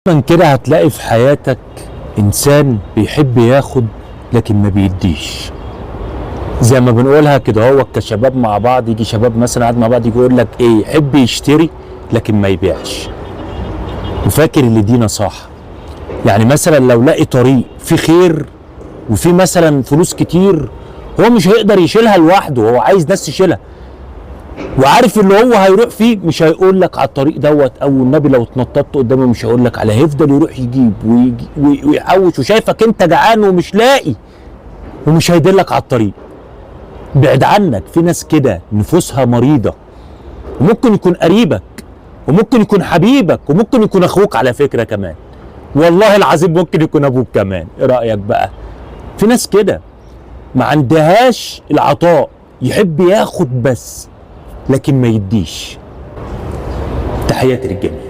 دايما كده هتلاقي في حياتك انسان بيحب ياخد لكن ما بيديش. زي ما بنقولها كده، هو كشباب مع بعض، يجي شباب مثلا قاعد مع بعض يجي يقول لك ايه، يحب يشتري لكن ما يبيعش وفاكر اللي دي نصاحه. يعني مثلا لو لاقي طريق فيه خير وفي مثلا فلوس كتير، هو مش هيقدر يشيلها لوحده، هو عايز ناس تشيلها، وعارف اللي هو هيروح فيه مش هيقول لك على الطريق دوت، او النبي لو اتنططت قدامه مش هيقول لك عليه، هيفضل يروح يجيب ويحوش، وشايفك انت جعان ومش لاقي ومش هيدلك على الطريق. بعد عنك في ناس كده نفوسها مريضه، وممكن يكون قريبك وممكن يكون حبيبك وممكن يكون اخوك على فكره كمان، والله العظيم ممكن يكون ابوك كمان. ايه رايك بقى؟ في ناس كده ما عندهاش العطاء، يحب ياخد بس لكن ما يديش. تحياتي للجميع.